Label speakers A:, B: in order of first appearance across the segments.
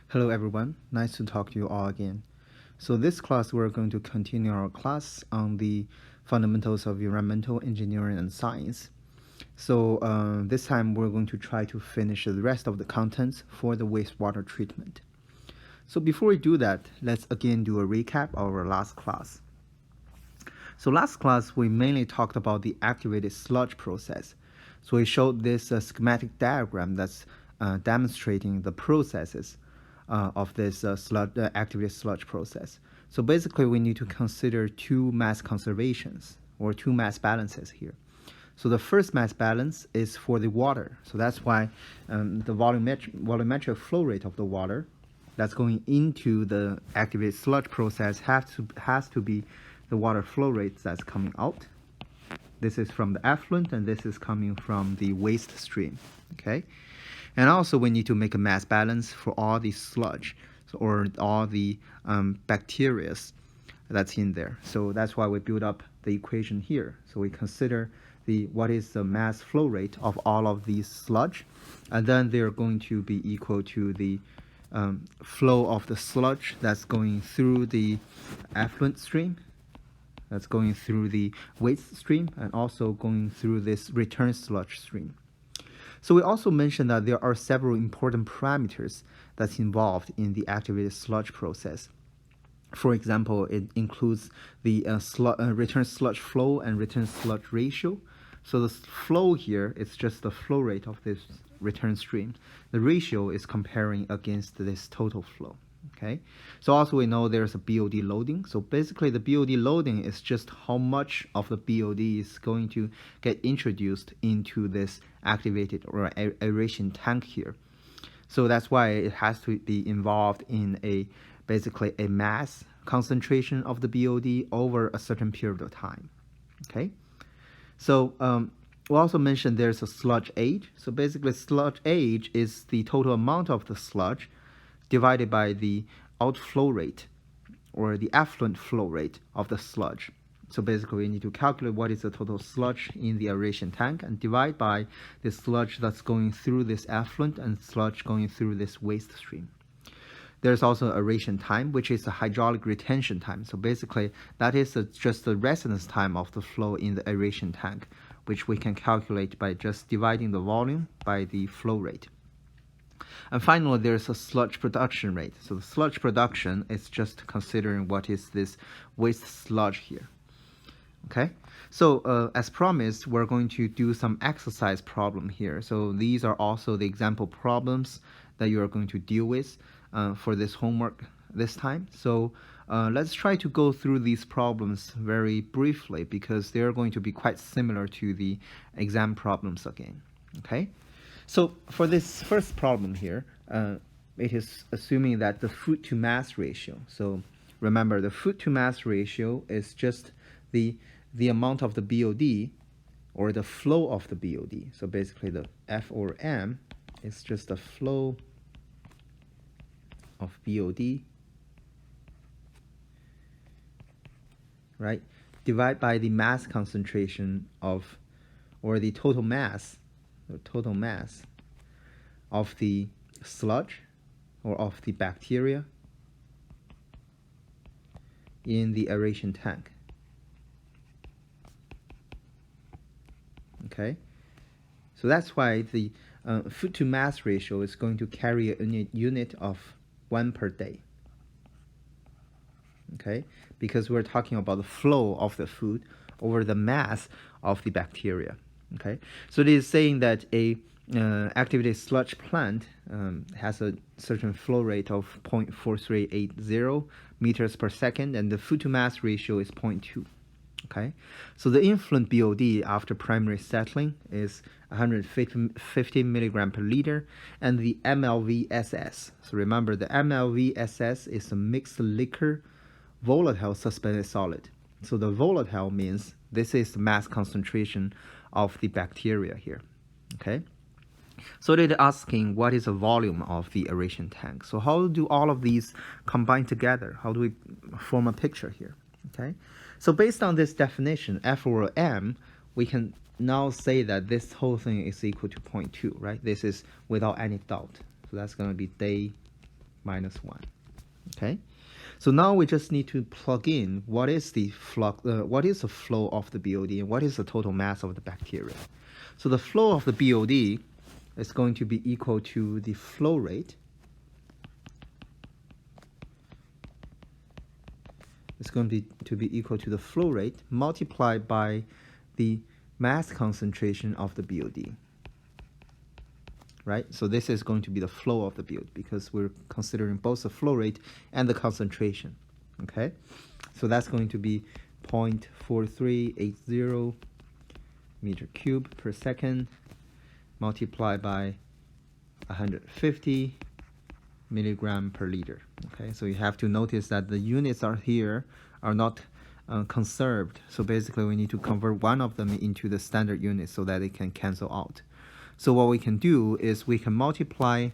A: Hello everyone, nice to talk to you all again. So this class we're going to continue our class on the fundamentals of environmental engineering and science. So this time we're going to try to finish the rest of the contents for the wastewater treatment. So before we do that, let's again do a recap of our last class. So last class we mainly talked about the activated sludge process. So we showed this schematic diagram that's demonstrating the processes of this activated sludge process. So basically we need to consider two mass conservations or two mass balances here. So the first mass balance is for the water. So that's why the volumetric flow rate of the water that's going into the activated sludge process has to be the water flow rate that's coming out. This is from the effluent and this is coming from the waste stream, okay? And also we need to make a mass balance for all the sludge or all the bacteria that's in there. So that's why we build up the equation here. So we consider what is the mass flow rate of all of these sludge, and then they're going to be equal to the flow of the sludge that's going through the effluent stream, that's going through the waste stream, and also going through this return sludge stream. So we also mentioned that there are several important parameters that's involved in the activated sludge process. For example, it includes the return sludge flow and return sludge ratio. So the flow here is just the flow rate of this return stream. The ratio is comparing against this total flow. Okay, so also we know there's a BOD loading. So basically the BOD loading is just how much of the BOD is going to get introduced into this activated or aeration tank here. So that's why it has to be involved in basically a mass concentration of the BOD over a certain period of time. Okay, so we also mentioned there's a sludge age. So basically sludge age is the total amount of the sludge divided by the outflow rate or the effluent flow rate of the sludge. So basically we need to calculate what is the total sludge in the aeration tank and divide by the sludge that's going through this effluent and sludge going through this waste stream. There's also aeration time, which is the hydraulic retention time. So basically that is just the residence time of the flow in the aeration tank, which we can calculate by just dividing the volume by the flow rate. And finally, there's a sludge production rate. So the sludge production is just considering what is this waste sludge here. Okay, so as promised, we're going to do some exercise problem here. So these are also the example problems that you are going to deal with for this homework this time. So let's try to go through these problems very briefly because they're going to be quite similar to the exam problems again. Okay. So for this first problem here, it is assuming that the food to mass ratio. So remember, the food to mass ratio is just the amount of the BOD or the flow of the BOD. So basically the F or M is just the flow of BOD, right? Divide by the mass concentration of, or the total mass of the sludge or of the bacteria in the aeration tank. Okay, so that's why the food to mass ratio is going to carry a unit of 1 per day. Okay, because we're talking about the flow of the food over the mass of the bacteria. Okay, so it is saying that a activated sludge plant has a certain flow rate of 0.4380 meters per second, and the food to mass ratio is 0.2. Okay, so the influent BOD after primary settling is 150 milligram per liter, and the MLVSS. So remember, the MLVSS is a mixed liquor volatile suspended solid. So the volatile means this is the mass concentration of the bacteria here. Okay, so they're asking what is the volume of the aeration tank. So how do all of these combine together? How do we form a picture here? Okay, so based on this definition, F over M, we can now say that this whole thing is equal to 0.2, right? This is without any doubt. So that's going to be day minus 1. Okay, so now we just need to plug in what is the flux, what is the flow of the BOD and what is the total mass of the bacteria. So the flow of the BOD is going to be equal to the flow rate. It's going to be equal to the flow rate multiplied by the mass concentration of the BOD. Right? So this is going to be the flow of the BOD because we're considering both the flow rate and the concentration. Okay? So that's going to be 0.4380 meter cube per second multiplied by 150 milligram per liter. Okay, so you have to notice that the units are here are not conserved. So basically we need to convert one of them into the standard unit so that it can cancel out. So what we can do is we can multiply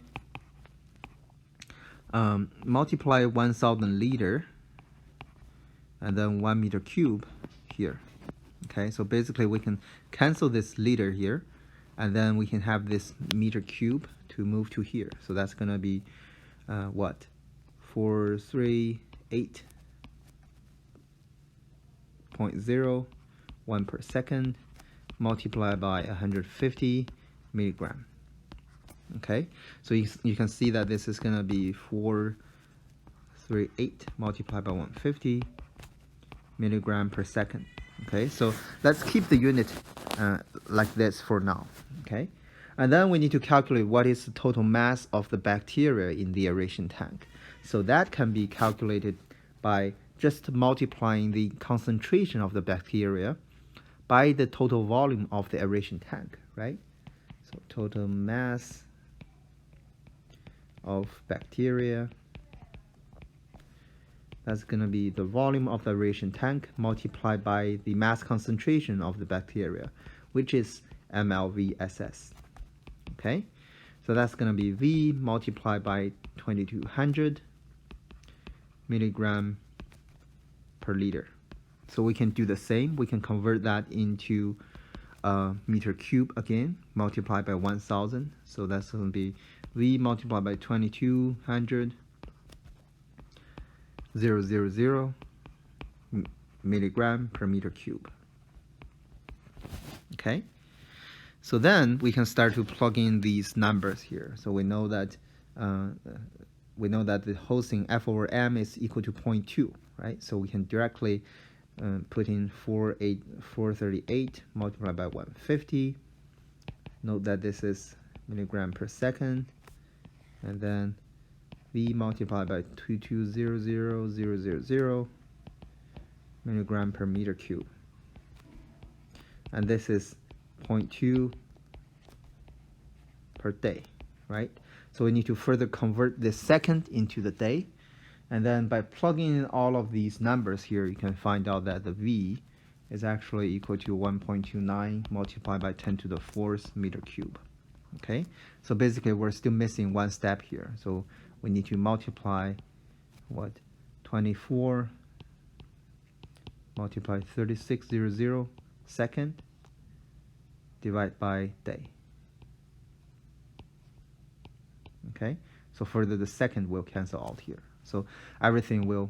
A: 1,000 liter and then 1 meter cube here. Okay, so basically we can cancel this liter here and then we can have this meter cube to move to here. So that's going to be what? 438.01 per second multiplied by 150 milligram. Okay, so you can see that this is going to be 438 multiplied by 150 milligram per second. Okay, so let's keep the unit like this for now. Okay, and then we need to calculate what is the total mass of the bacteria in the aeration tank. So that can be calculated by just multiplying the concentration of the bacteria by the total volume of the aeration tank, right? So total mass of bacteria, that's going to be the volume of the aeration tank multiplied by the mass concentration of the bacteria, which is mLVSS. Okay, so that's going to be V multiplied by 2200 milligram per liter. So we can do the same. We can convert that into meter cube again, multiplied by 1000. So that's going to be V multiplied by 2200 000 milligram per meter cube. Okay, so then we can start to plug in these numbers here. So we know that the hosting F over M is equal to 0.2, right? So we can directly put in 438 multiplied by 150. Note that this is milligram per second, and then V multiplied by 2200000 milligram per meter cube, and this is 0.2 per day, right? So we need to further convert this second into the day, and then by plugging in all of these numbers here, you can find out that the V is actually equal to 1.29 multiplied by 10 to the 4th meter cube. Okay, so basically we're still missing one step here. So we need to multiply what? 24 multiply 3600 second divide by day. Okay, so further the second will cancel out here. So everything will,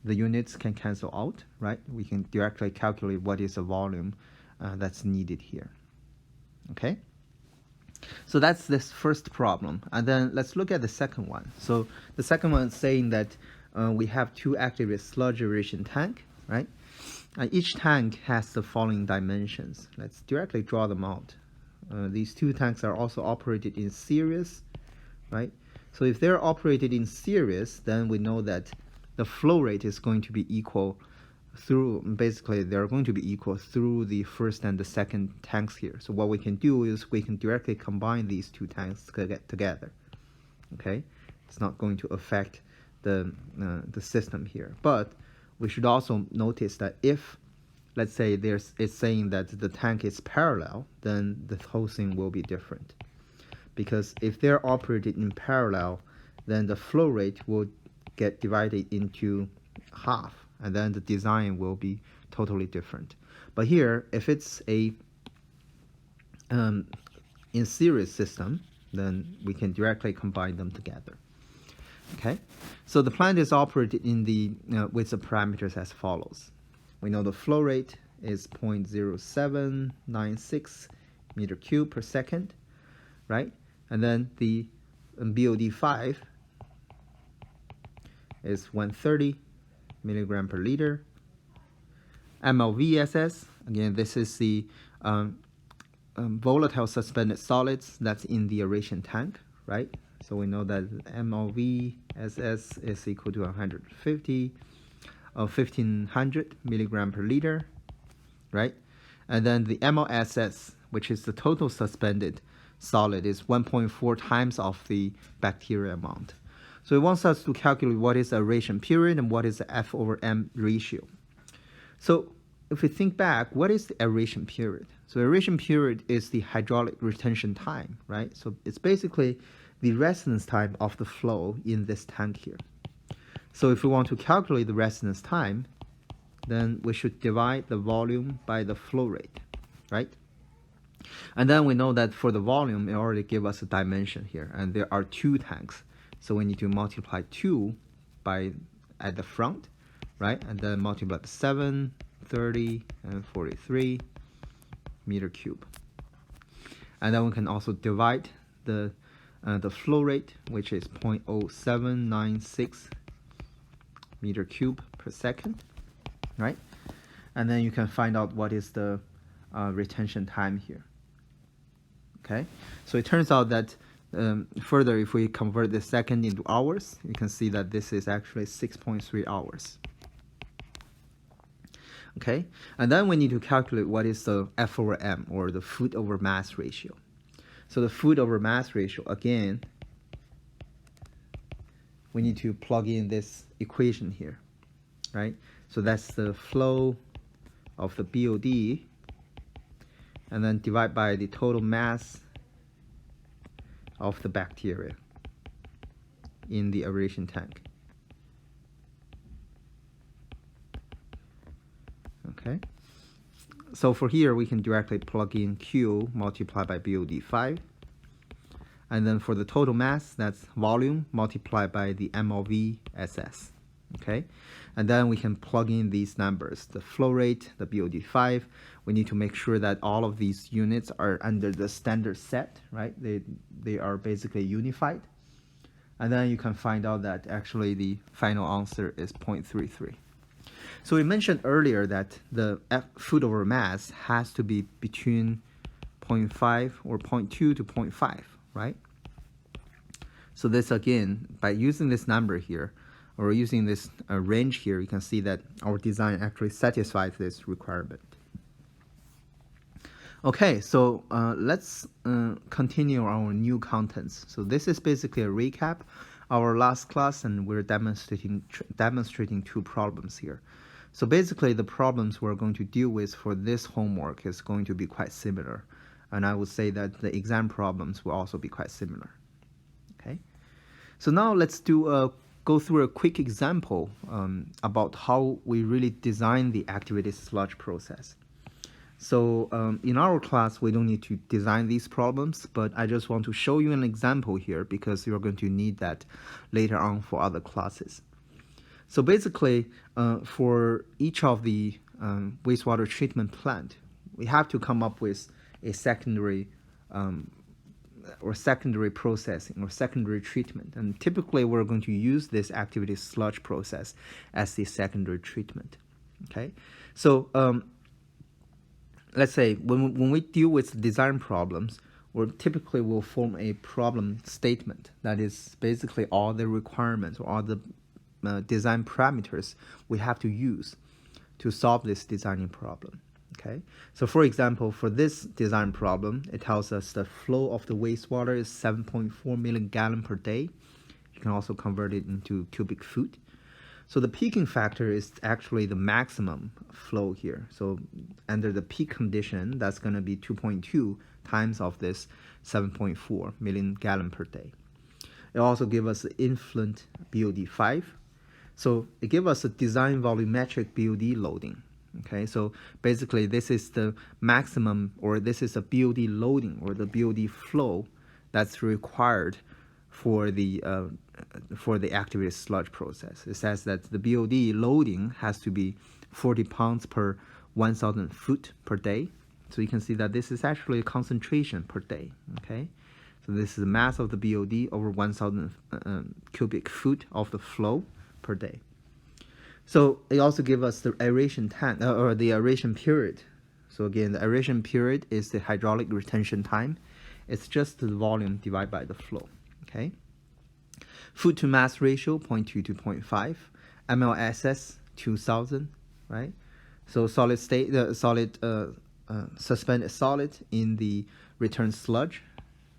A: the units can cancel out, right? We can directly calculate what is the volume that's needed here. Okay, so that's this first problem. And then let's look at the second one. So the second one is saying that we have two active sludge aeration tank, right? Each tank has the following dimensions. Let's directly draw them out. These two tanks are also operated in series, right? So if they're operated in series, then we know that the flow rate is going to be equal through, basically they're going to be equal through the first and the second tanks here. So what we can do is we can directly combine these two tanks together. Okay, it's not going to affect the system here. But we should also notice that if, let's say it's saying that the tank is parallel, then the whole thing will be different. Because if they're operated in parallel, then the flow rate will get divided into half, and then the design will be totally different. But here, if it's a in series system, then we can directly combine them together. Okay, so the plant is operated in the with the parameters as follows. We know the flow rate is 0.0796 meter cube per second, right? And then the BOD5 is 130 milligram per liter. MLVSS, again, this is the volatile suspended solids that's in the aeration tank, right? So we know that MLVSS is equal to 150 or 1500 milligram per liter, right? And then the MLSS, which is the total suspended solid, is 1.4 times of the bacteria amount. So it wants us to calculate what is the aeration period and what is the F/M ratio. So if we think back, what is the aeration period? So aeration period is the hydraulic retention time, right? So it's basically the residence time of the flow in this tank here. So if we want to calculate the residence time, then we should divide the volume by the flow rate, right? And then we know that for the volume, it already gave us a dimension here, and there are 2 tanks. So we need to multiply 2 by at the front, right? And then multiply the 7, 30, and 43 meter cube. And then we can also divide the flow rate, which is 0.0796 meter cube per second, right? And then you can find out what is the retention time here. Okay, so it turns out that further, if we convert the second into hours, you can see that this is actually 6.3 hours. Okay, and then we need to calculate what is the F/M, or the foot over mass ratio. So the foot over mass ratio, again, we need to plug in this equation here, right? So that's the flow of the BOD, and then divide by the total mass of the bacteria in the aeration tank. Okay, so for here we can directly plug in Q multiplied by BOD5, and then for the total mass, that's volume multiplied by the MLVSS. Okay, and then we can plug in these numbers, the flow rate, the BOD5. We need to make sure that all of these units are under the standard set, right? They are basically unified. And then you can find out that actually the final answer is 0.33. So we mentioned earlier that the foot over mass has to be between 0.5 or 0.2 to 0.5, right? So this, again, by using this number here, or using this range here, you can see that our design actually satisfies this requirement. Okay, so let's continue our new contents. So this is basically a recap of our last class, and we're demonstrating 2 problems here. So basically, the problems we're going to deal with for this homework is going to be quite similar, and I would say that the exam problems will also be quite similar. Okay, so now let's go through a quick example about how we really design the activated sludge process. So in our class, we don't need to design these problems, but I just want to show you an example here because you're going to need that later on for other classes. So basically, for each of the wastewater treatment plant, we have to come up with a secondary processing or secondary treatment. And typically, we're going to use this activated sludge process as the secondary treatment. Okay, so let's say when we deal with design problems, we typically will form a problem statement that is basically all the requirements or all the design parameters we have to use to solve this designing problem. Okay, so for example, for this design problem, it tells us the flow of the wastewater is 7.4 million gallon per day. You can also convert it into cubic foot. So the peaking factor is actually the maximum flow here. So under the peak condition, that's going to be 2.2 times of this 7.4 million gallon per day. It also gives us the influent BOD5. So it gives us a design volumetric BOD loading. Okay, so basically this is the maximum, or this is a BOD loading or the BOD flow that's required for the activated sludge process. It says that the BOD loading has to be 40 pounds per 1,000 foot per day. So you can see that this is actually a concentration per day. Okay, so this is the mass of the BOD over 1,000 cubic foot of the flow per day. So it also gives us the aeration tank or the aeration period. So again, the aeration period is the hydraulic retention time. It's just the volume divided by the flow. Okay. Foot to mass ratio 0.2 to 0.5. MLSS 2,000. Right. So solid state, suspended solid in the return sludge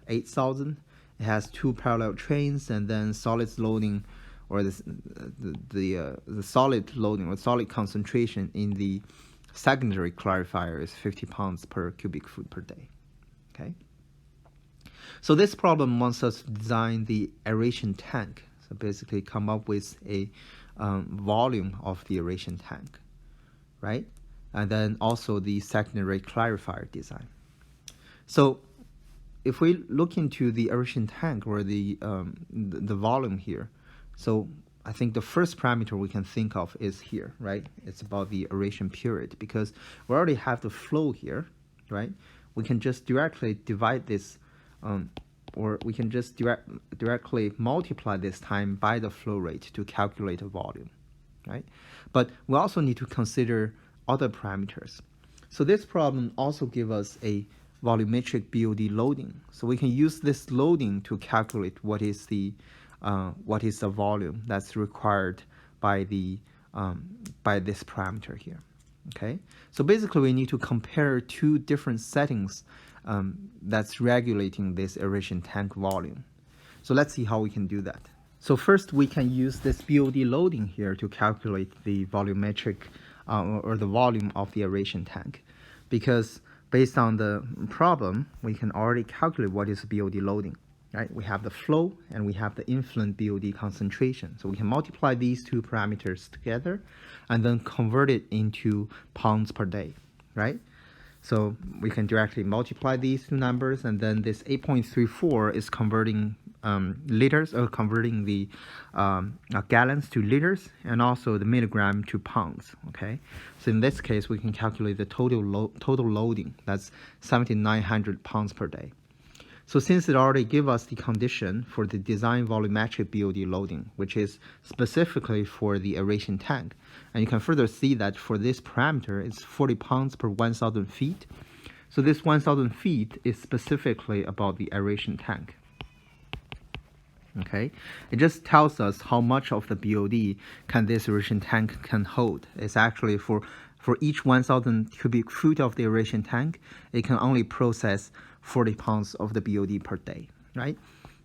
A: 8,000. It has 2 parallel trains, and then solids loading, or the solid loading or solid concentration in the secondary clarifier is 50 pounds per cubic foot per day. Okay. So this problem wants us to design the aeration tank. So basically come up with a volume of the aeration tank, right? And then also the secondary clarifier design. So if we look into the aeration tank or the volume here, so I think the first parameter we can think of is here, right? It's about the aeration period, because we already have the flow here, right? We can just directly divide this, or we can just directly multiply this time by the flow rate to calculate the volume, right? But we also need to consider other parameters. So this problem also gives us a volumetric BOD loading. So we can use this loading to calculate what is the volume that's required by the by this parameter here. Okay, so basically we need to compare two different settings that's regulating this aeration tank volume. So let's see how we can do that. So first we can use this BOD loading here to calculate the volumetric or the volume of the aeration tank, because based on the problem we can already calculate what is BOD loading. Right, we have the flow and we have the effluent BOD concentration. So we can multiply these two parameters together and then convert it into pounds per day, right? So we can directly multiply these two numbers, and then this 8.34 is converting liters, or converting the gallons to liters, and also the milligram to pounds. Okay, so in this case we can calculate the total loading. That's 7,900 pounds per day. So since it already gave us the condition for the design volumetric BOD loading, which is specifically for the aeration tank, and you can further see that for this parameter, it's 40 pounds per 1,000 feet. So this 1,000 feet is specifically about the aeration tank. Okay, it just tells us how much of the BOD can this aeration tank can hold. It's actually for each 1,000 cubic foot of the aeration tank, it can only process 40 pounds of the BOD per day, right?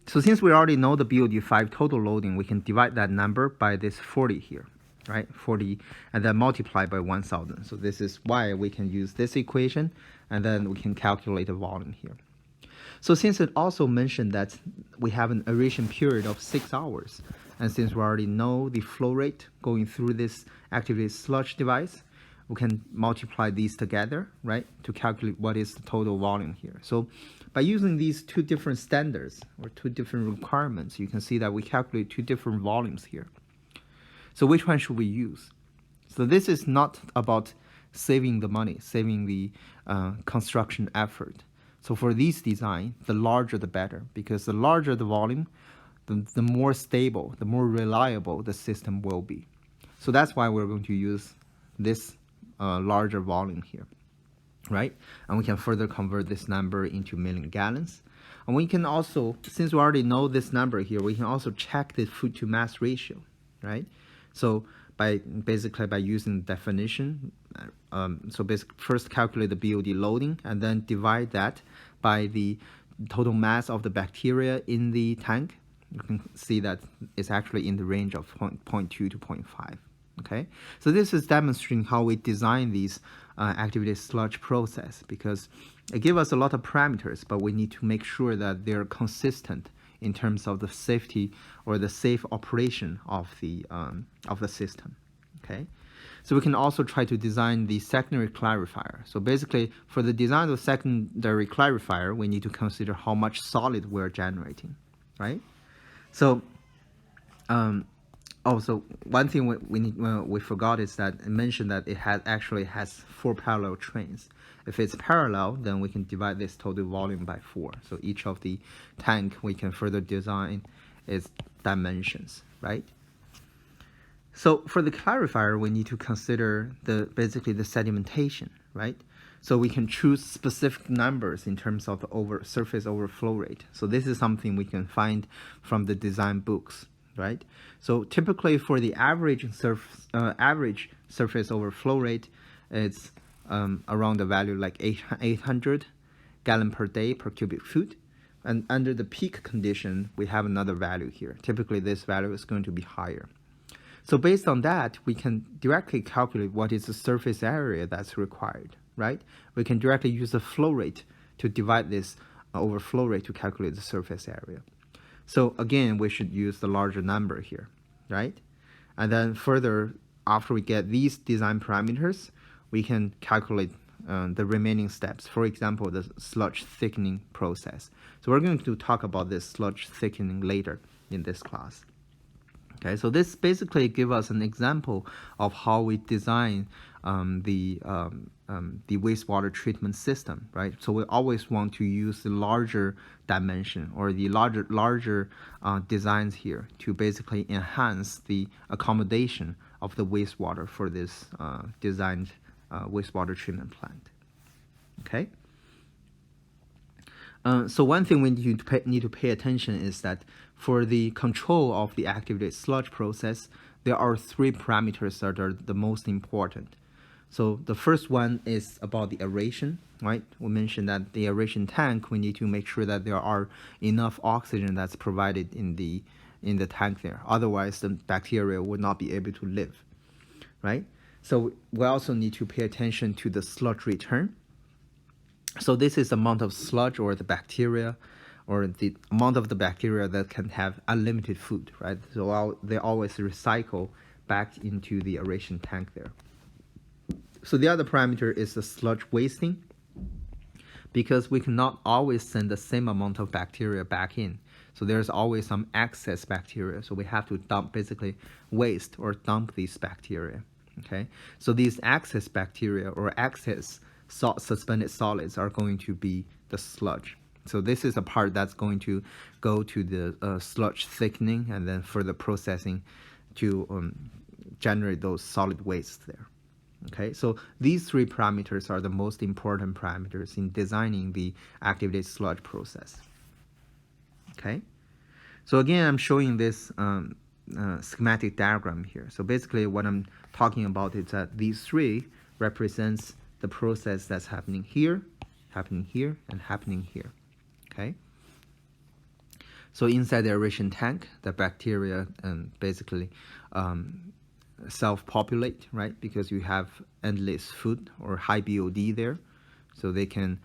A: So since we already know the BOD5 total loading, we can divide that number by this 40 here, right? 40, and then multiply by 1,000. So this is why we can use this equation, and then we can calculate the volume here. So since it also mentioned that we have an aeration period of 6 hours, and since we already know the flow rate going through this activated sludge device, we can multiply these together, right, to calculate what is the total volume here. So by using these two different standards or two different requirements, you can see that we calculate two different volumes here. So which one should we use? So this is not about saving the money, saving the construction effort. So for these design, the larger the better, because the larger the volume, the more stable, the more reliable the system will be. So that's why we're going to use this larger volume here, right? And we can further convert this number into million gallons. And we can also, since we already know this number here, we can also check the foot to mass ratio, right? So basically by using definition, so basically first calculate the BOD loading and then divide that by the total mass of the bacteria in the tank. You can see that it's actually in the range of 0.2 to 0.5. Okay, so this is demonstrating how we design these activated sludge process, because it gives us a lot of parameters, but we need to make sure that they're consistent in terms of the safety or the safe operation of the system. Okay, so we can also try to design the secondary clarifier. So basically, for the design of the secondary clarifier, we need to consider how much solid we're generating, right? So also, one thing we forgot is that I mentioned that it actually has 4 parallel trains. If it's parallel, then we can divide this total volume by 4. So each of the tank we can further design its dimensions, right? So for the clarifier, we need to consider basically the sedimentation, right? So we can choose specific numbers in terms of the surface overflow rate. So this is something we can find from the design books, right? So typically for the average surface overflow rate, it's around the value like 800 gallon per day per cubic foot. And under the peak condition, we have another value here. Typically this value is going to be higher. So based on that, we can directly calculate what is the surface area that's required, right? We can directly use the flow rate to divide this overflow rate to calculate the surface area. So again, we should use the larger number here, right? And then further, after we get these design parameters, we can calculate the remaining steps. For example, the sludge thickening process. So we're going to talk about this sludge thickening later in this class. Okay, so this basically gives us an example of how we design the wastewater treatment system, right? So we always want to use the larger dimension or the larger designs here to basically enhance the accommodation of the wastewater for this designed wastewater treatment plant. Okay. So one thing we need to pay attention is that for the control of the activated sludge process, there are 3 parameters that are the most important. So the first one is about the aeration, right? We mentioned that the aeration tank, we need to make sure that there are enough oxygen that's provided in the tank there. Otherwise, the bacteria would not be able to live, right? So we also need to pay attention to the sludge return. So this is the amount of sludge or the bacteria or the amount of the bacteria that can have unlimited food, right? So they always recycle back into the aeration tank there. So the other parameter is the sludge wasting, because we cannot always send the same amount of bacteria back in. So there's always some excess bacteria. So we have to basically waste or dump these bacteria, okay? So these excess bacteria or excess suspended solids are going to be the sludge. So this is a part that's going to go to the sludge thickening and then further processing to generate those solid wastes there. Okay, so these 3 parameters are the most important parameters in designing the activated sludge process. Okay, so again, I'm showing this schematic diagram here. So basically what I'm talking about is that these 3 represents the process that's happening here, and happening here, okay? So inside the aeration tank, the bacteria basically self-populate, right? Because you have endless food or high BOD there. So they can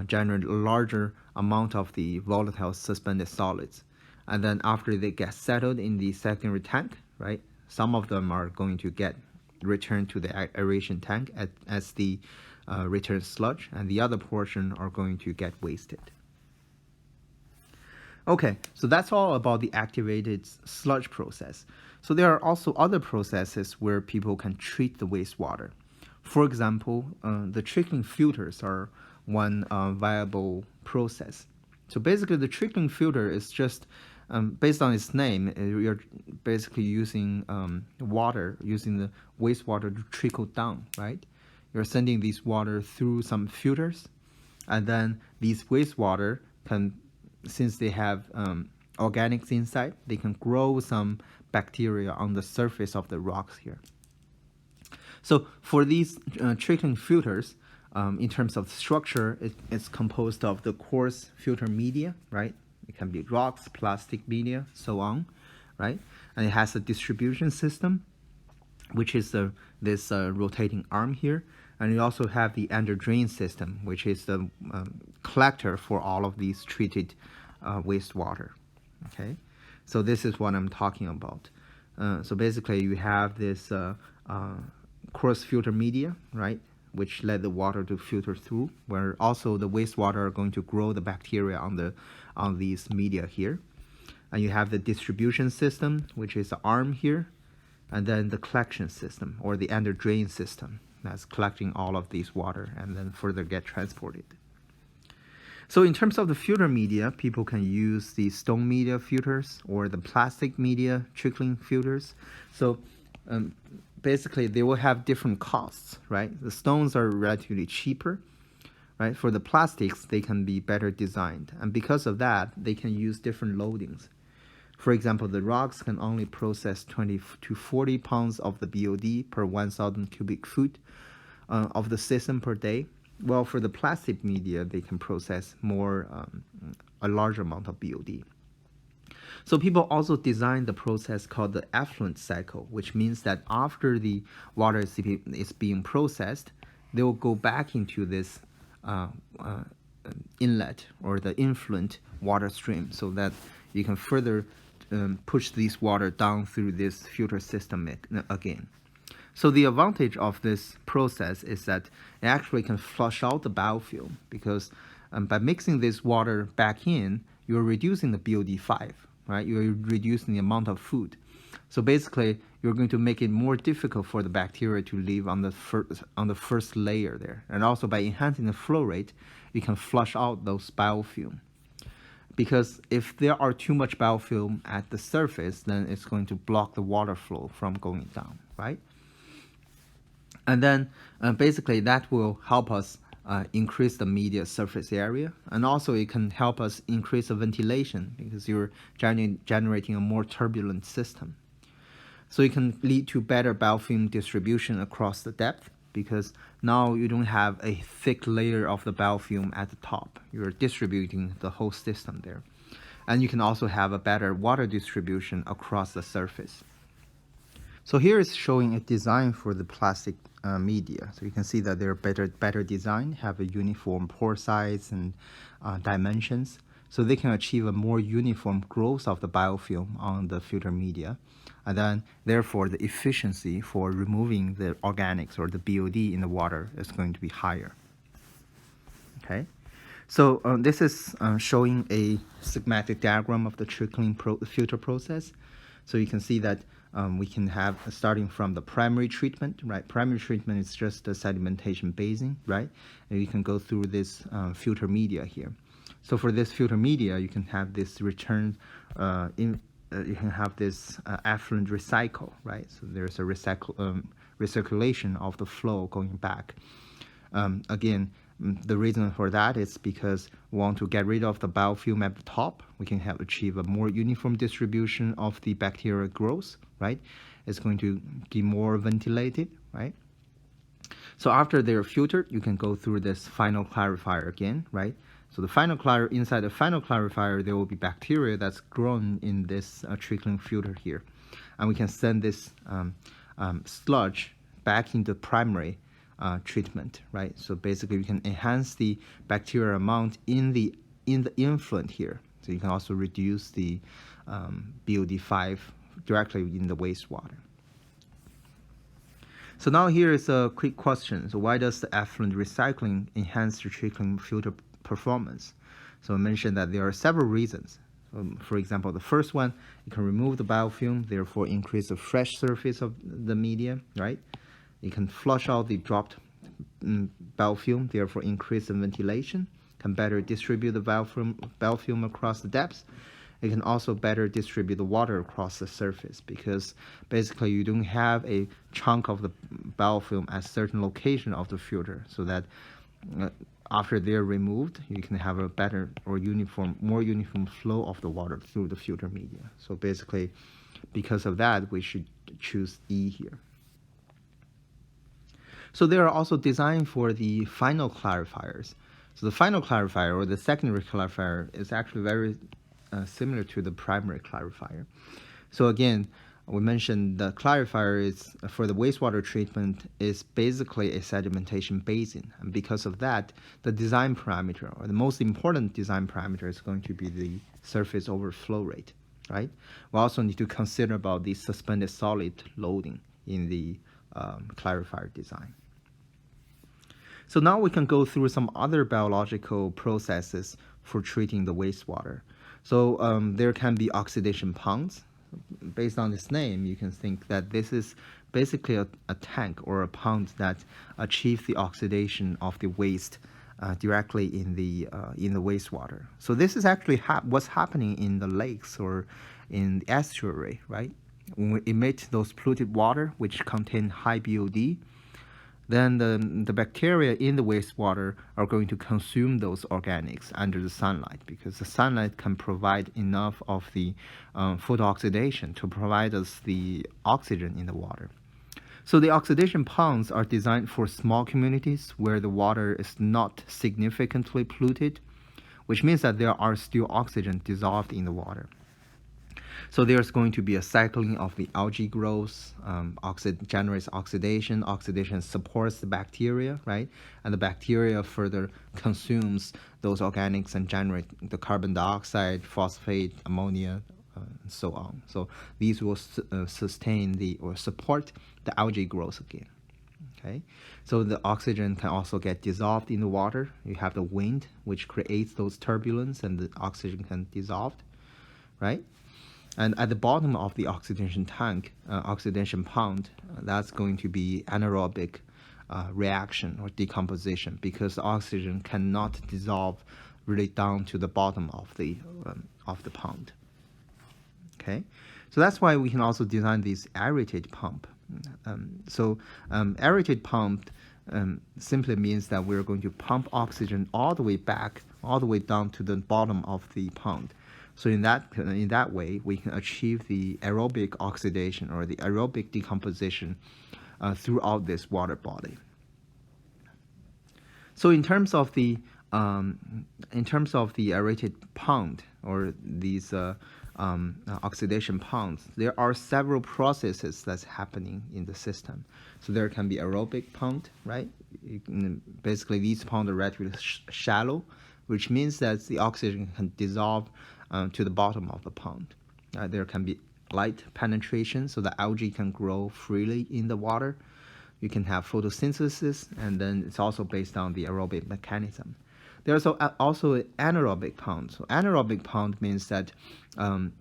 A: generate a larger amount of the volatile suspended solids. And then after they get settled in the secondary tank, right? Some of them are going to get returned to the aeration tank as the return sludge, and the other portion are going to get wasted. Okay, so that's all about the activated sludge process. So there are also other processes where people can treat the wastewater. For example, the trickling filters are one viable process. So basically the trickling filter is just, based on its name, you're basically using water, using the wastewater to trickle down, right? You're sending these water through some filters, and then these wastewater can, since they have organics inside, they can grow some bacteria on the surface of the rocks here. So for these trickling filters, in terms of structure, it's composed of the coarse filter media, right? It can be rocks, plastic media, so on, right? And it has a distribution system, which is this rotating arm here. And you also have the under drain system, which is the collector for all of these treated wastewater. Okay, so this is what I'm talking about. So basically, you have this coarse filter media, right, which let the water to filter through. Where also the wastewater are going to grow the bacteria on these media here. And you have the distribution system, which is the arm here, and then the collection system, or the under drain system, that's collecting all of these water and then further get transported. So in terms of the filter media, people can use the stone media filters or the plastic media trickling filters. So basically they will have different costs, right? The stones are relatively cheaper, right? For the plastics, they can be better designed. And because of that, they can use different loadings. For example, the rocks can only process 20 to 40 pounds of the BOD per 1,000 cubic foot of the system per day. Well, for the plastic media, they can process more, a larger amount of BOD. So people also designed the process called the effluent cycle, which means that after the water is being processed, they will go back into this inlet or the influent water stream, so that you can further push this water down through this filter system again. So the advantage of this process is that it actually can flush out the biofilm, because by mixing this water back in, you're reducing the BOD5, right? You're reducing the amount of food. So basically, you're going to make it more difficult for the bacteria to live on the first layer there. And also by enhancing the flow rate, you can flush out those biofilm. Because if there are too much biofilm at the surface, then it's going to block the water flow from going down, right? And then basically that will help us increase the media surface area. And also it can help us increase the ventilation, because you're generating a more turbulent system. So it can lead to better biofilm distribution across the depth, because now you don't have a thick layer of the biofilm at the top. You're distributing the whole system there. And you can also have a better water distribution across the surface. So here is showing a design for the plastic media. So you can see that they're better designed, have a uniform pore size and dimensions. So they can achieve a more uniform growth of the biofilm on the filter media. And then therefore the efficiency for removing the organics or the BOD in the water is going to be higher. Okay. So this is showing a schematic diagram of the trickling filter process. So you can see that we can have, starting from the primary treatment, right? Primary treatment is just the sedimentation basing, right? And you can go through this filter media here. So for this filter media, you can have this return, you can have this effluent recycle, right? So there's a recirculation of the flow going back. Again, the reason for that is because we want to get rid of the biofilm at the top. We can achieve a more uniform distribution of the bacterial growth, right? It's going to be more ventilated, right? So after they're filtered, you can go through this final clarifier again, right? So the inside the final clarifier, there will be bacteria that's grown in this trickling filter here. And we can send this sludge back into primary treatment, right? So basically we can enhance the bacterial amount in the influent here. So you can also reduce the BOD5 directly in the wastewater. So now here is a quick question. So why does the effluent recycling enhance the trickling filter performance? So I mentioned that there are several reasons. For example, the first one, you can remove the biofilm, therefore increase the fresh surface of the media, right? You can flush out the dropped biofilm, therefore increase the ventilation, can better distribute the biofilm across the depths. It can also better distribute the water across the surface, because basically you don't have a chunk of the biofilm at a certain location of the filter, so that after they're removed, you can have a better or more uniform flow of the water through the filter media. So basically, because of that, we should choose E here. So they are also designed for the final clarifiers. So the final clarifier or the secondary clarifier is actually very similar to the primary clarifier. So again, we mentioned the clarifier is for the wastewater treatment is basically a sedimentation basin. And because of that, the design parameter or the most important design parameter is going to be the surface overflow rate, right? We also need to consider about the suspended solid loading in the clarifier design. So now we can go through some other biological processes for treating the wastewater. So there can be oxidation ponds. Based on this name, you can think that this is basically a tank or a pond that achieves the oxidation of the waste directly in the wastewater. So this is actually what's happening in the lakes or in the estuary, right? When we emit those polluted water which contain high BOD, then the bacteria in the wastewater are going to consume those organics under the sunlight, because the sunlight can provide enough of the photooxidation to provide us the oxygen in the water. So the oxidation ponds are designed for small communities where the water is not significantly polluted, which means that there are still oxygen dissolved in the water. So there's going to be a cycling of the algae growth, generates oxidation. Oxidation supports the bacteria, right? And the bacteria further consumes those organics and generate the carbon dioxide, phosphate, ammonia, and so on. So these will sustain or support the algae growth again. Okay, so the oxygen can also get dissolved in the water. You have the wind, which creates those turbulence, and the oxygen can dissolve, right? And at the bottom of the oxidation tank, oxidation pond, that's going to be anaerobic reaction or decomposition, because the oxygen cannot dissolve really down to the bottom of the pond. Okay, so that's why we can also design this aerated pump. Aerated pump simply means that we're going to pump oxygen all the way back, all the way down to the bottom of the pond. So in that way, we can achieve the aerobic oxidation or the aerobic decomposition throughout this water body. So in terms of the aerated pond or these oxidation ponds, there are several processes that's happening in the system. So there can be aerobic pond, right? Basically, these ponds are relatively shallow, which means that the oxygen can dissolve to the bottom of the pond. There can be light penetration, so the algae can grow freely in the water. You can have photosynthesis, and then it's also based on the aerobic mechanism. There's also an anaerobic pond. So anaerobic pond means that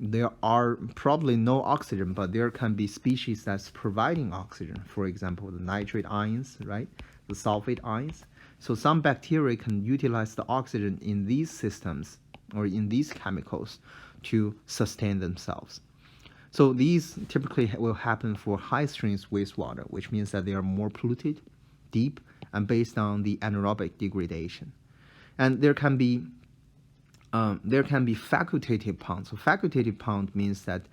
A: there are probably no oxygen, but there can be species that's providing oxygen. For example, the nitrate ions, right? The sulfate ions. So some bacteria can utilize the oxygen in these systems or in these chemicals to sustain themselves. So these typically will happen for high strength wastewater, which means that they are more polluted, deep, and based on the anaerobic degradation. And there can be facultative ponds. So facultative pond means that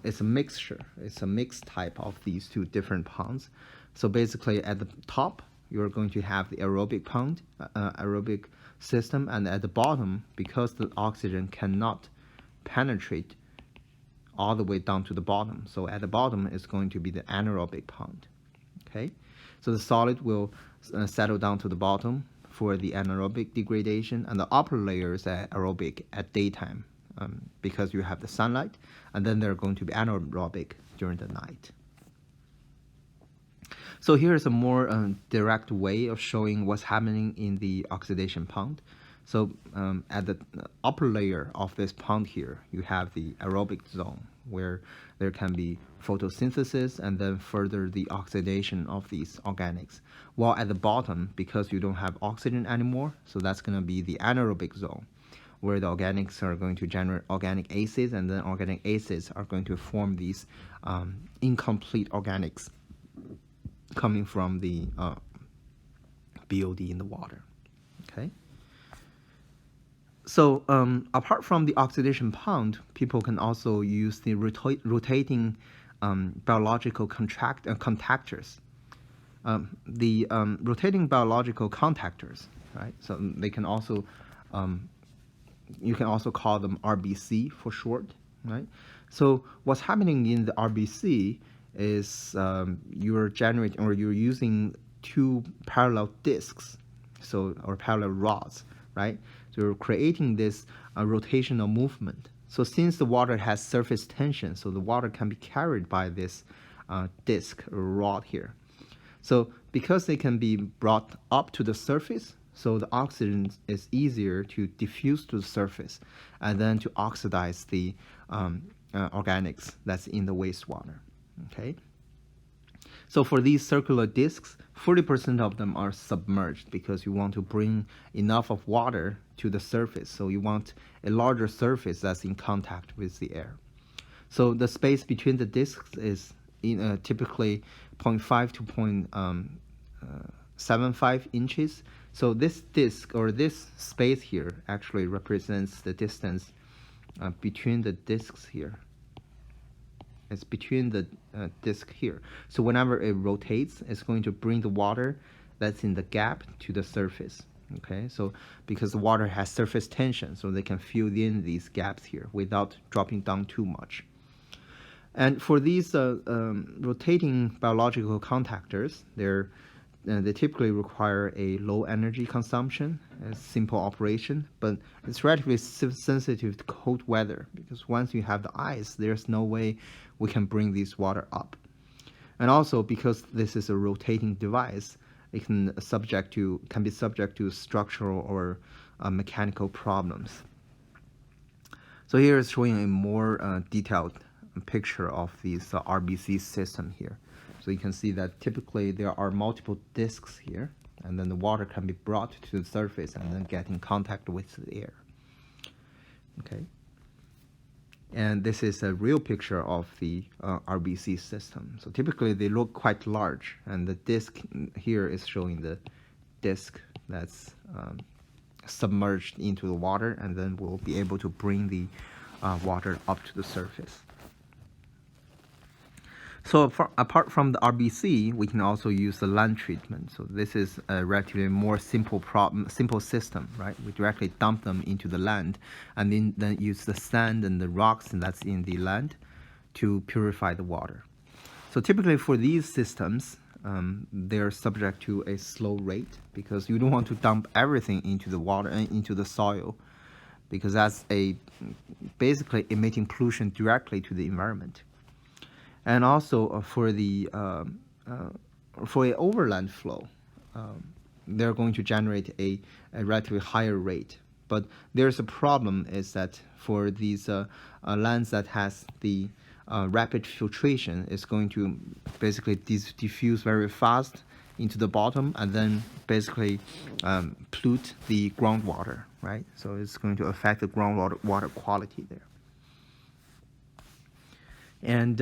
A: it's a mixture. It's a mixed type of these two different ponds. So basically, at the top, you're going to have the aerobic pond, aerobic system, and at the bottom, because the oxygen cannot penetrate all the way down to the bottom, so at the bottom is going to be the anaerobic pond. Okay, so the solid will settle down to the bottom for the anaerobic degradation, and the upper layers are aerobic at daytime because you have the sunlight, and then they're going to be anaerobic during the night. So here's a more direct way of showing what's happening in the oxidation pond. So at the upper layer of this pond here, you have the aerobic zone, where there can be photosynthesis and then further the oxidation of these organics. While at the bottom, because you don't have oxygen anymore, so that's going to be the anaerobic zone, where the organics are going to generate organic acids, and then organic acids are going to form these incomplete organics coming from the BOD in the water. Okay. So apart from the oxidation pond, people can also use the rotating biological contactors. The rotating biological contactors, right? So they can also, you can also call them RBC for short, right? So what's happening in the RBC is you're using two parallel discs, or parallel rods, right? So you're creating this rotational movement. So since the water has surface tension, so the water can be carried by this disc or rod here. So because they can be brought up to the surface, so the oxygen is easier to diffuse to the surface and then to oxidize the organics that's in the wastewater. Okay. So for these circular discs, 40% of them are submerged because you want to bring enough of water to the surface. So you want a larger surface that's in contact with the air. So the space between the discs is typically 0.5 to 0.75 inches. So this disc or this space here actually represents the distance between the discs here. It's between the disc here. So whenever it rotates, it's going to bring the water that's in the gap to the surface. Okay, so because the water has surface tension, so they can fill in these gaps here without dropping down too much. And for these rotating biological contactors, they typically require a low energy consumption, a simple operation, but it's relatively sensitive to cold weather because once you have the ice, there's no way we can bring this water up. And also because this is a rotating device, it can be subject to structural or mechanical problems. So here is showing a more detailed picture of this RBC system here. So you can see that typically there are multiple discs here, and then the water can be brought to the surface and then get in contact with the air. Okay. And this is a real picture of the RBC system. So typically they look quite large, and the disc here is showing the disc that's submerged into the water, and then we'll be able to bring the water up to the surface. So apart from the RBC, we can also use the land treatment. So this is a relatively more simple system, right? We directly dump them into the land and then use the sand and the rocks that's in the land to purify the water. So typically for these systems, they're subject to a slow rate because you don't want to dump everything into the water and into the soil because that's basically emitting pollution directly to the environment. And also for the for an overland flow, they're going to generate a relatively higher rate. But there's a problem is that for these lands that has the rapid filtration, it's going to basically diffuse very fast into the bottom and then basically pollute the groundwater, right? So it's going to affect the groundwater quality there. And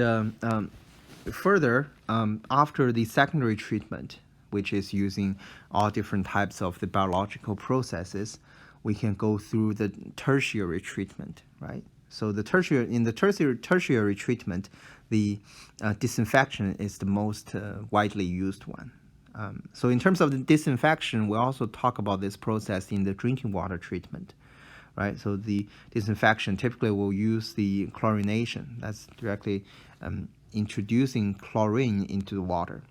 A: further, after the secondary treatment, which is using all different types of the biological processes, we can go through the tertiary treatment, right? So in the tertiary treatment, the disinfection is the most widely used one. So in terms of the disinfection, we also talk about this process in the drinking water treatment. Right, so the disinfection typically will use the chlorination. That's directly introducing chlorine into the water.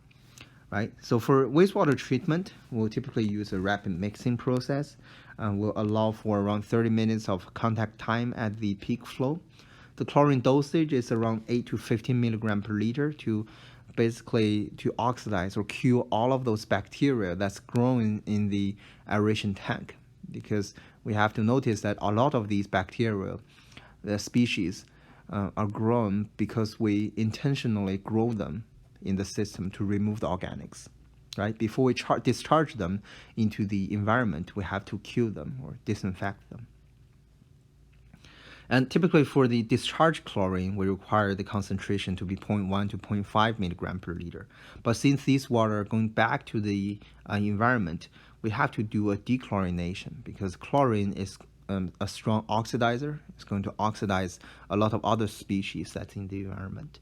A: Right, so for wastewater treatment, we'll typically use a rapid mixing process. We'll allow for around 30 minutes of contact time at the peak flow. The chlorine dosage is around 8 to 15 milligram per liter to basically to oxidize or kill all of those bacteria that's growing in the aeration tank. Because we have to notice that a lot of these bacteria, the species, are grown because we intentionally grow them in the system to remove the organics, right? Before we discharge them into the environment, we have to kill them or disinfect them. And typically for the discharge chlorine, we require the concentration to be 0.1 to 0.5 milligram per liter. But since these water are going back to the environment, we have to do a dechlorination because chlorine is a strong oxidizer. It's going to oxidize a lot of other species that's in the environment.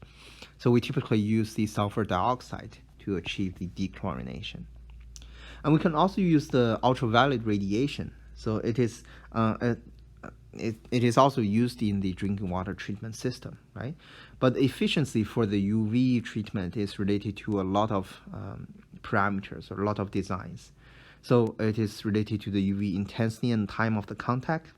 A: So we typically use the sulfur dioxide to achieve the dechlorination. And we can also use the ultraviolet radiation. So it is it is also used in the drinking water treatment system, right? But the efficiency for the UV treatment is related to a lot of parameters or a lot of designs. So it is related to the UV intensity and time of the contact.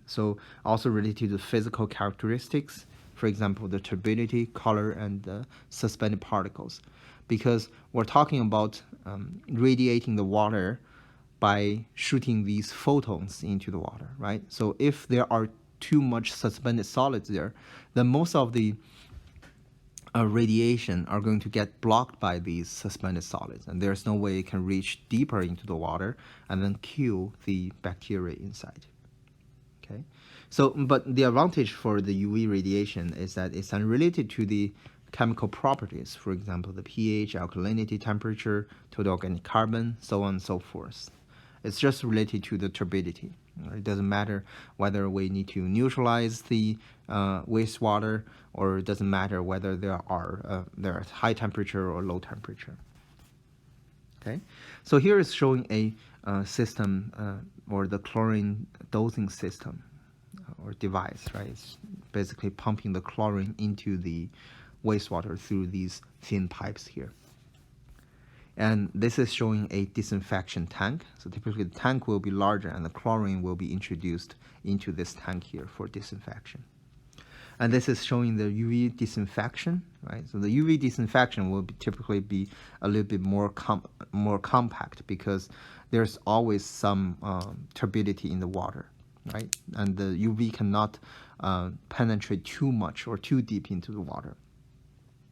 A: So also related to the physical characteristics, for example, the turbidity, color, and the suspended particles. Because we're talking about radiating the water by shooting these photons into the water, right? So if there are too much suspended solids there, then most of the radiation are going to get blocked by these suspended solids, and there's no way it can reach deeper into the water and then kill the bacteria inside. Okay, so but the advantage for the UV radiation is that it's unrelated to the chemical properties, for example, the pH, alkalinity, temperature, total organic carbon, so on and so forth. It's just related to the turbidity. It doesn't matter whether we need to neutralize the wastewater, or it doesn't matter whether there are high temperature or low temperature. Okay, so here is showing a system or the chlorine dosing system or device, right? It's basically pumping the chlorine into the wastewater through these thin pipes here. And this is showing a disinfection tank. So typically the tank will be larger and the chlorine will be introduced into this tank here for disinfection. And this is showing the UV disinfection, right? So the UV disinfection will typically be a little bit more compact because there's always some turbidity in the water, right? And the UV cannot penetrate too much or too deep into the water.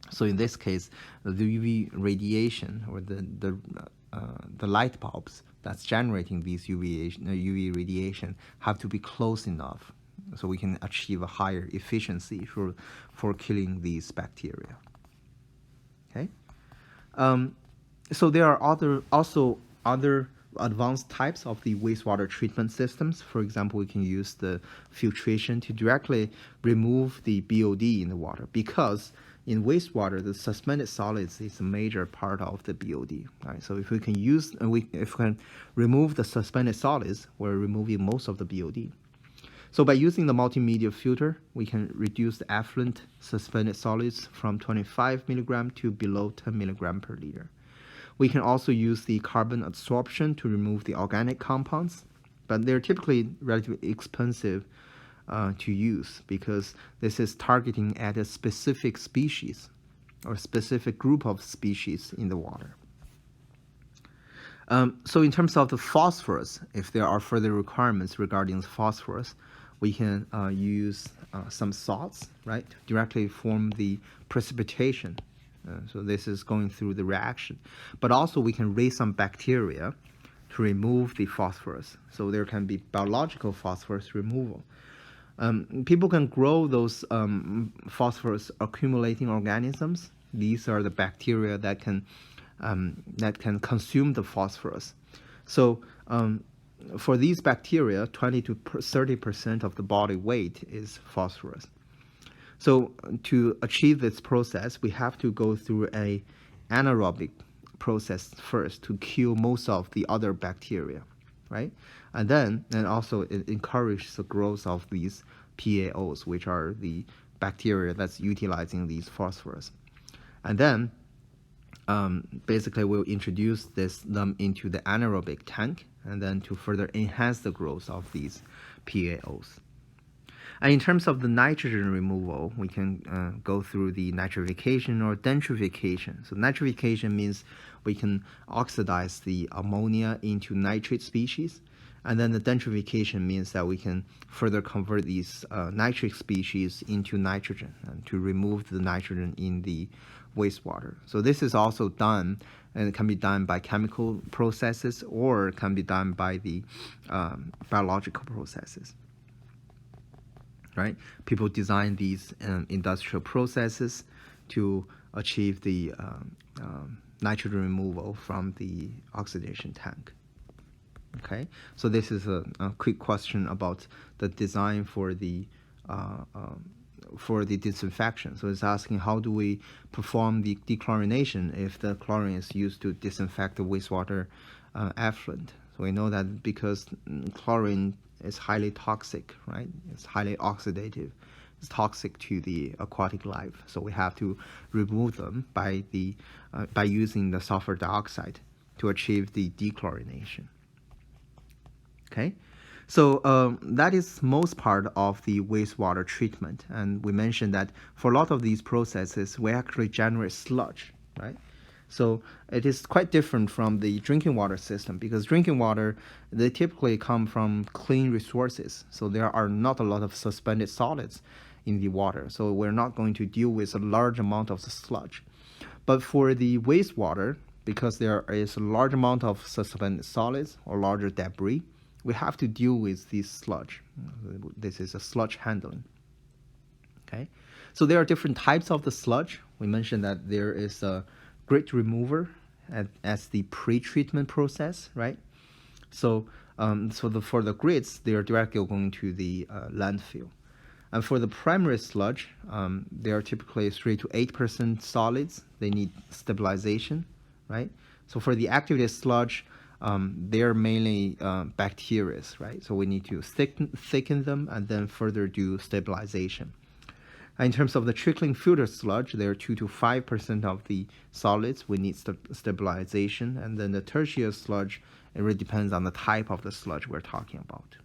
A: So in this case, the UV radiation or the light bulbs that's generating these UV radiation have to be close enough so we can achieve a higher efficiency for killing these bacteria. Okay. So there are also other advanced types of the wastewater treatment systems. For example, we can use the filtration to directly remove the BOD in the water, because in wastewater, the suspended solids is a major part of the BOD. Right? So if we can if we can remove the suspended solids, we're removing most of the BOD. So by using the multimedia filter, we can reduce the effluent suspended solids from 25 milligram to below 10 milligram per liter. We can also use the carbon adsorption to remove the organic compounds, but they're typically relatively expensive to use because this is targeting at a specific species or a specific group of species in the water. So in terms of the phosphorus, if there are further requirements regarding the phosphorus, we can use some salts, right, to directly form the precipitation. So this is going through the reaction. But also we can raise some bacteria to remove the phosphorus. So there can be biological phosphorus removal. People can grow those phosphorus accumulating organisms. These are the bacteria that can consume the phosphorus. So for these bacteria, 20 to 30% of the body weight is phosphorus. So to achieve this process, we have to go through an anaerobic process first to kill most of the other bacteria, right? And also it encourages the growth of these PAOs, which are the bacteria that's utilizing these phosphorus. And then basically we'll introduce them into the anaerobic tank, and then to further enhance the growth of these PAOs. And in terms of the nitrogen removal, we can go through the nitrification or denitrification. So nitrification means we can oxidize the ammonia into nitrate species. And then the denitrification means that we can further convert these nitric species into nitrogen and to remove the nitrogen in the wastewater. So this is also done, and it can be done by chemical processes or it can be done by the biological processes. Right? People design these industrial processes to achieve the nitrogen removal from the oxidation tank. Okay, so this is a quick question about the design for the disinfection. So it's asking, how do we perform the dechlorination if the chlorine is used to disinfect the wastewater effluent? So we know that because chlorine is highly toxic, right? It's highly oxidative. It's toxic to the aquatic life. So we have to remove them by using the sulfur dioxide to achieve the dechlorination. Okay, so that is most part of the wastewater treatment. And we mentioned that for a lot of these processes, we actually generate sludge, right? So it is quite different from the drinking water system, because drinking water, they typically come from clean resources. So there are not a lot of suspended solids in the water. So we're not going to deal with a large amount of the sludge. But for the wastewater, because there is a large amount of suspended solids or larger debris, we have to deal with this sludge. This is a sludge handling. Okay, so there are different types of the sludge. We mentioned that there is a grit remover as the pre-treatment process, right? So, for the grits, they are directly going to the landfill. And for the primary sludge, they are typically 3 to 8% solids. They need stabilization, right? So for the activated sludge, they're mainly bacteria, right? So we need to thicken them and then further do stabilization. In terms of the trickling filter sludge, there are 2 to 5% of the solids. We need stabilization. And then the tertiary sludge, it really depends on the type of the sludge we're talking about.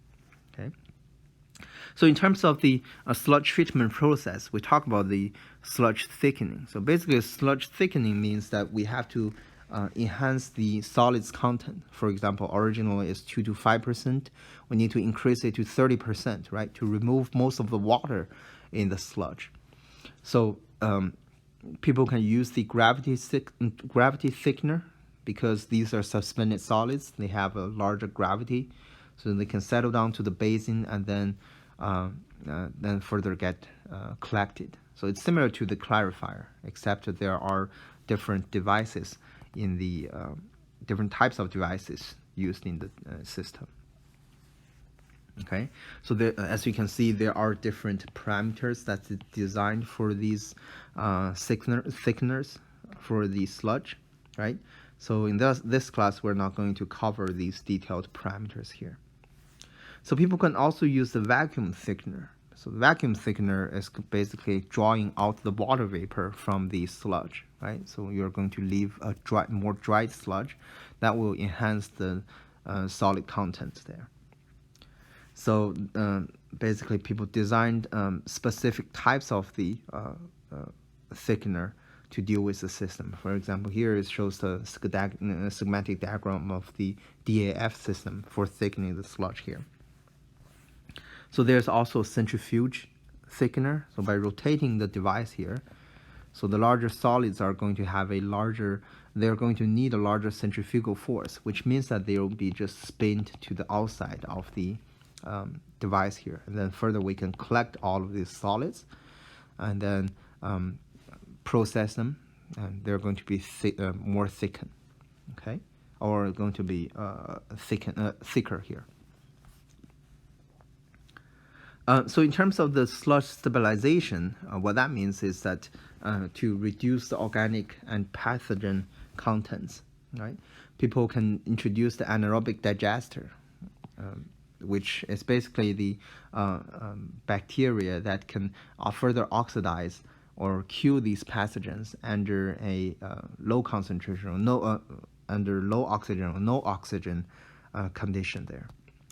A: Okay. So in terms of the sludge treatment process, we talk about the sludge thickening. So basically, sludge thickening means that we have to enhance the solids content. For example, originally is 2 to 5%. We need to increase it to 30%, right, to remove most of the water in the sludge. So people can use the gravity thickener, because these are suspended solids. They have a larger gravity, so they can settle down to the basin and then further get collected. So it's similar to the clarifier, except that there are different devices in the different types of devices used in the system. Okay, so there, as you can see, there are different parameters that's designed for these thickeners for the sludge, right? So in this class, we're not going to cover these detailed parameters here. So people can also use the vacuum thickener. So the vacuum thickener is basically drawing out the water vapor from the sludge, right? So you're going to leave a more dried sludge that will enhance the solid content there. So basically, people designed specific types of the thickener to deal with the system. For example, here it shows the schematic diagram of the DAF system for thickening the sludge here. So there's also centrifuge thickener. So by rotating the device here, so the larger solids are going to have they're going to need a larger centrifugal force, which means that they will be just spinned to the outside of the device here. And then further, we can collect all of these solids and then process them, and they're going to be more thickened, okay? Or going to be thicker here. So in terms of the sludge stabilization, what that means is that to reduce the organic and pathogen contents, right? People can introduce the anaerobic digester, which is basically the bacteria that can further oxidize or kill these pathogens under a low concentration or under low oxygen or no oxygen condition there.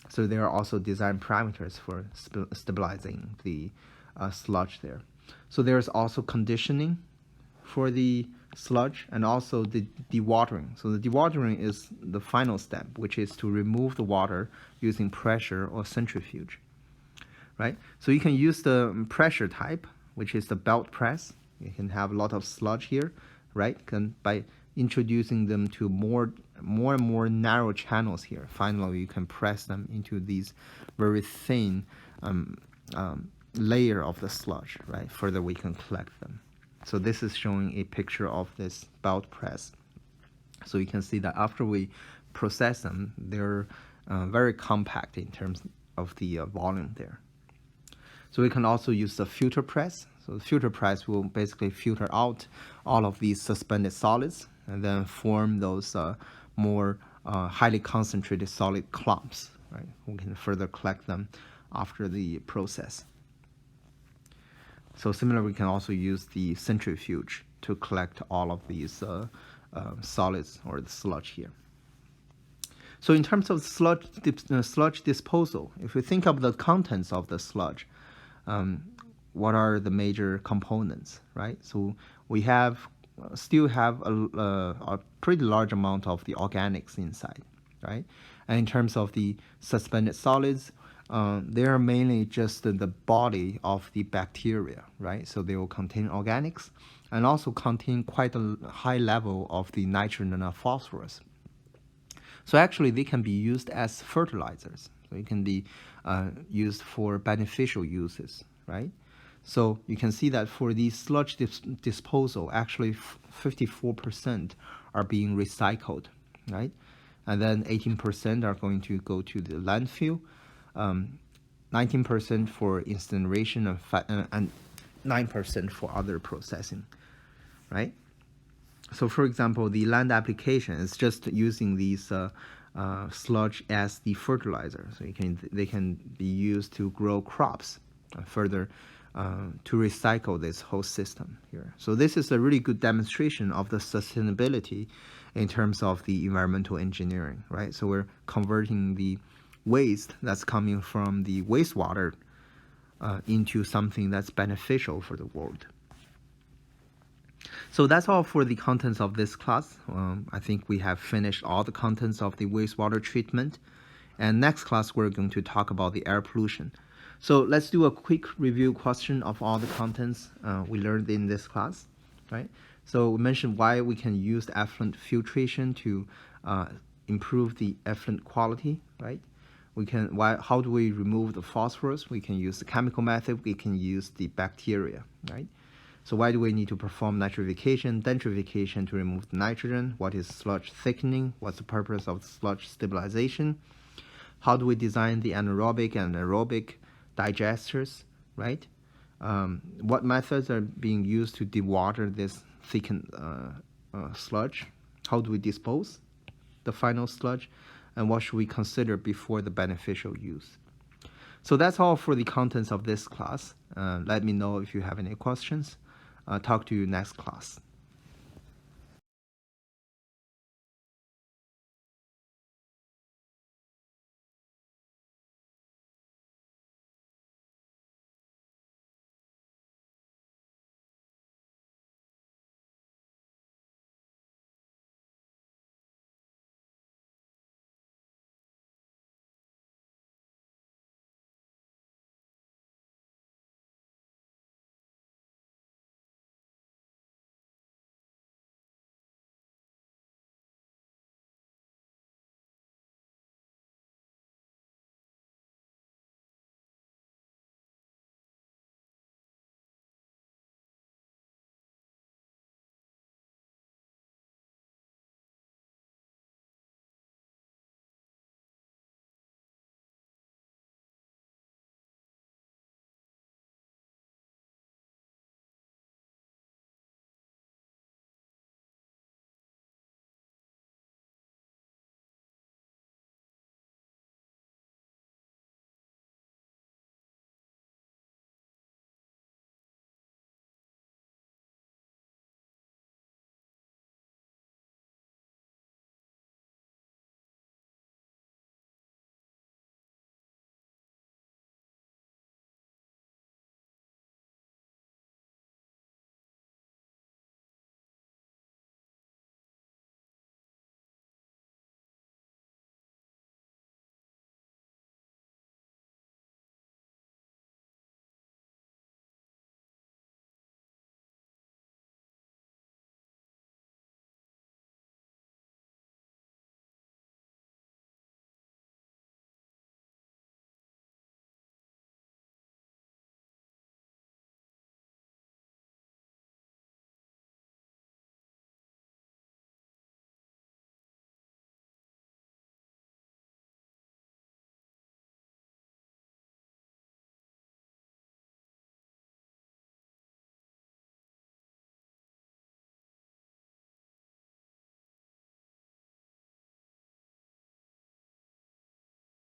A: So there are also design parameters for stabilizing the sludge there. So there's also conditioning for the sludge and also the dewatering. So the dewatering is the final step, which is to remove the water using pressure or centrifuge, right? So you can use the pressure type, which is the belt press. You can have a lot of sludge here, right? By introducing them to more and more narrow channels here, finally you can press them into these very thin layer of the sludge, right? Further we can collect them. So this is showing a picture of this belt press. So you can see that after we process them, they're very compact in terms of the volume there. So we can also use the filter press. So the filter press will basically filter out all of these suspended solids and then form those more highly concentrated solid clumps, right? We can further collect them after the process. So similarly, we can also use the centrifuge to collect all of these solids or the sludge here. So in terms of sludge disposal, if we think of the contents of the sludge, what are the major components, right? So we have still have a pretty large amount of the organics inside, right? And in terms of the suspended solids, they are mainly just the body of the bacteria, right? So they will contain organics and also contain quite a high level of the nitrogen and phosphorus. So actually, they can be used as fertilizers. So it can be used for beneficial uses, right? So you can see that for the sludge disposal, actually 54% are being recycled, right? And then 18% are going to go to the landfill, 19% for incineration, and 9% for other processing, right? So for example, the land application is just using these sludge as the fertilizer. So they can be used to grow crops further to recycle this whole system here. So this is a really good demonstration of the sustainability in terms of the environmental engineering, right? So we're converting the waste that's coming from the wastewater into something that's beneficial for the world. So that's all for the contents of this class. I think we have finished all the contents of the wastewater treatment. And next class, we're going to talk about the air pollution. So let's do a quick review question of all the contents we learned in this class, right? So we mentioned why we can use effluent filtration to improve the effluent quality, right? How do we remove the phosphorus? We can use the chemical method. We can use the bacteria, right? So why do we need to perform nitrification, denitrification to remove the nitrogen? What is sludge thickening? What's the purpose of sludge stabilization? How do we design the anaerobic and aerobic digesters, right? What methods are being used to dewater this thickened sludge? How do we dispose the final sludge? And what should we consider before the beneficial use? So that's all for the contents of this class. Let me know if you have any questions. Talk to you next class.